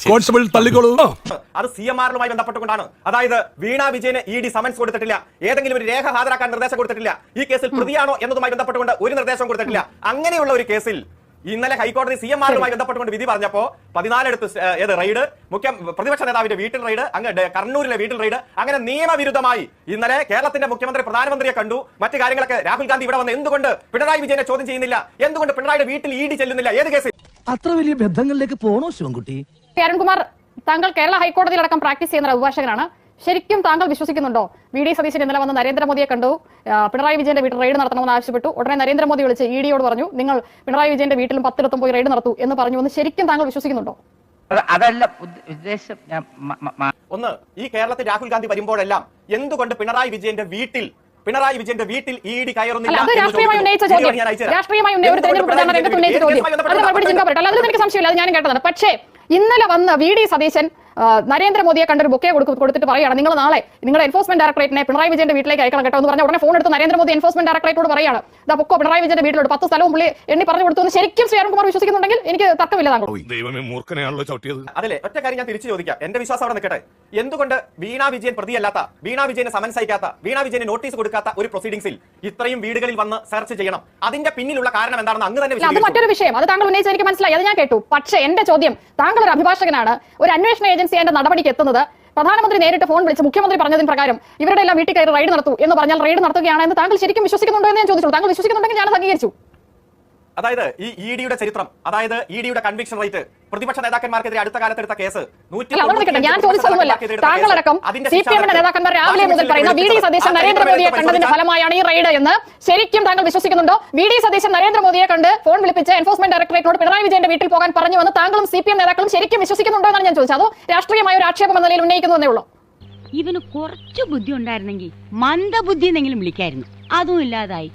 Constable തള്ളിക്കോളൂ. അത് CMR-ലുമായി ബന്ധപ്പെട്ടുകൊണ്ടാണ്. അതായത് വീണ വിജയന് ED summons കൊടുത്തിട്ടില്ല, ഏതെങ്കിലും ഒരു രേഖ ഹാജരാക്കാൻ നിർദ്ദേശം കൊടുത്തിട്ടില്ല, ഈ കേസിൽ പ്രതിയാണോ എന്നതുമായി ബന്ധപ്പെട്ടുകൊണ്ട് ഒരു നിർദ്ദേശം കൊടുത്തിട്ടില്ല. അങ്ങനെയുള്ള ഒരു കേസിൽ ഇന്നലെ ഹൈക്കോടതി CMR-ലുമായി ബന്ധപ്പെട്ടുകൊണ്ട് വിധി പറഞ്ഞപ്പോ 14 റെയ്ഡ്, പ്രതിപക്ഷ നേതാവിന്റെ വീട്ടിൽ റെയ്ഡ്, കണ്ണൂരിലെ വീട്ടിൽ റെയ്ഡ്, അങ്ങനെ നിയമവിരുദ്ധമായി ഇന്നലെ കേരളത്തിന്റെ മുഖ്യമന്ത്രി പ്രധാനമന്ത്രിയെ കണ്ടു. മറ്റു കാര്യങ്ങളൊക്കെ രാഹുൽ ഗാന്ധി ഇവിടെ വന്ന് എന്തുകൊണ്ട് പിണറായി വിജയനെ ചോദ്യം ചെയ്യുന്നില്ല, എന്തുകൊണ്ട് പിണറായിയുടെ വീട്ടിൽ ED ചെല്ലുന്നില്ല, ഏത് കേസിൽ? അത്ര വലിയ ബന്ധങ്ങളിലേക്ക് പോണോ ശിവൻകുട്ടി? അരുൺകുമാർ, താങ്കൾ കേരള ഹൈക്കോടതിയിലടക്കം പ്രാക്ടീസ് ചെയ്യുന്ന അഭിഭാഷകനാണ്. ശരിക്കും താങ്കൾ വിശ്വസിക്കുന്നുണ്ടോ VD സതീശൻ ഇന്നലെ വന്ന് നരേന്ദ്രമോദിയെ കണ്ടു, പിണറായി വിജയന്റെ വീട്ടിൽ റെയ്ഡ് നടത്തണമെന്ന് ആവശ്യപ്പെട്ടു, ഉടനെ നരേന്ദ്രമോദി വിളിച്ച് ED-യോട് പറഞ്ഞു നിങ്ങൾ പിണറായി വിജയന്റെ വീട്ടിലും 10 പോയി റെയ്ഡ് നടത്തൂ എന്ന് പറഞ്ഞു എന്ന് ശരിക്കും താങ്കൾ വിശ്വസിക്കുന്നുണ്ടോ? അതല്ല ഉദ്ദേശം. ഒന്ന്, ഈ കേരളത്തിൽ രാഹുൽ ഗാന്ധി വരുമ്പോഴെല്ലാം എന്തുകൊണ്ട് പിണറായി വിജയന്റെ വീട്ടിൽ ED കയറുന്നില്ല? രാഷ്ട്രീയമായി ഒരു തെരഞ്ഞെടുപ്പ് പ്രചാരണ രംഗത്ത് ഉന്നയിച്ച ചോദ്യം, അതിന് മറുപടി ചിന്ത പറയട്ടെ, അതിൽ എനിക്ക് സംശയമില്ല, അത് ഞാൻ കേട്ടതാണ്. പക്ഷേ ഇന്നലെ വന്ന് VD സതീശൻ നരേന്ദ്രമോദിയെ കണ്ടൊരു ബൊക്കെ കൊടുത്തിട്ട് പറയുകയാണ് നിങ്ങൾ നാളെ നിങ്ങളുടെ എൻഫോഴ്സ്മെന്റ് ഡയറക്ടറേറ്റിനെ പിണറായി വിജയന്റെ വീട്ടിലേക്ക് അയക്കണം കേട്ടോ എന്ന് പറഞ്ഞ ഉടനെ ഫോൺ എടുത്ത് നരേന്ദ്രമോദി എൻഫോഴ്സ്മെന്റ് ഡയറക്ടറേറ്റോട് പറയാണ് ഇതാ പൊക്കോ പിണറായി വിജയന്റെ വീട്ടിലോട്ട് 10 സ്ഥലവും പുള്ളി എണ്ണി പറഞ്ഞു കൊടുത്തു എന്ന് ശരിക്കും ശ്രീ അരുൺകുമാർ വിശ്വസിക്കുന്നുണ്ടെങ്കിൽ എനിക്ക് തർക്കമില്ല. താങ്കൾ അതിലെ ഒറ്റ കാര്യം ഞാൻ തിരിച്ചു ചോദിക്കാം, എന്റെ വിശ്വാസം അവിടെ നിൽക്കട്ടെ. എന്തുകൊണ്ട് വീണ വിജയൻ പ്രതിയല്ലാത്ത, വീണ വിജയന് സമൻസ് അയക്കാത്ത, വീണ വിജയന് നോട്ടീസ് കൊടുക്കാത്ത ഒരു പ്രൊസീഡിംഗ്സിൽ ഇത്രയും വീടുകളിൽ വന്ന് സെർച്ച് ചെയ്യണം? അതിന്റെ പിന്നിലുള്ള കാരണം എന്താണെന്ന് അങ്ങ് തന്നെ അത് മറ്റൊരു വിഷയം, അത് താങ്കൾ ഉന്നയിച്ചത് എനിക്ക് മനസ്സിലായി, അത് ഞാൻ കേട്ടു. പക്ഷേ എന്റെ ചോദ്യം, താങ്കൾ ഒരു അഭിഭാഷകനാണ്, ഒരു അന്വേഷണ ഏജൻസി അതിന്റെ നടപടിക്ക് എത്തുന്നത് പ്രധാനമന്ത്രി നേരിട്ട് ഫോൺ വിളിച്ച് മുഖ്യമന്ത്രി പറഞ്ഞതിന് പ്രകാരം ഇവരുടെ എല്ലാം വീട്ടിൽ കയറി റെയ്ഡ് നടത്തൂ എന്ന് പറഞ്ഞാൽ റെയ്ഡ് നടത്തുകയാണ് എന്ന് താങ്കൾ ശരിക്കും വിശ്വസിക്കുന്നുണ്ടോ എന്ന് ഞാൻ ചോദിച്ചു. താങ്കൾ വിശ്വസിക്കുന്നുണ്ടെങ്കിൽ ഞാൻ അംഗീകരിച്ചു. അതായത് ഈ ED-യുടെ ചരിത്രം, അതായത് ED-യുടെ കൺവിക്ഷൻ റേറ്റ്, പ്രതിപക്ഷ നേതാക്കന്മാർക്കെതിരെ അടുത്ത കാലത്ത് എടുത്ത കേസ് ഞാൻ ചോദിച്ചതൊന്നുമല്ല. താങ്കളടക്കം CPM-ന്റെ നേതാക്കന്മാർ രാവിലെ മുതൽ പറയുന്ന VD സതീശൻ നരേന്ദ്രമോദിയെ കണ്ടതിന്റെ ഫലമായാണ് ഈ റെയ്ഡ് എന്ന് ശരിക്കും താങ്കൾ വിശ്വസിക്കുന്നുണ്ടോ? VD സതീശൻ നരേന്ദ്രമോദിയെ കണ്ട് ഫോൺ വിളിപ്പിച്ച് എൻഫോഴ്സ്മെന്റ് ഡയറക്ടറേറ്റിനോട് പിണറായി വിജയന്റെ വീട്ടിൽ പോകാൻ പറഞ്ഞു എന്ന് താങ്കളും CPM നേതാക്കളും ശരിക്കും വിശ്വസിക്കുന്നുണ്ടോ എന്നാണ് ഞാൻ ചോദിച്ചത്. അതോ രാഷ്ട്രീയമായ ഒരു ആക്ഷേപം എന്ന നിലയിൽ ഉന്നയിക്കുന്നതേ ഉള്ളൂ? ഇവന് കുറച്ച് ബുദ്ധി ഉണ്ടായിരുന്നെങ്കിൽ മന്ദബുദ്ധി എന്നെങ്കിലും വിളിക്കായിരുന്നു, അതും ഇല്ലാതായി.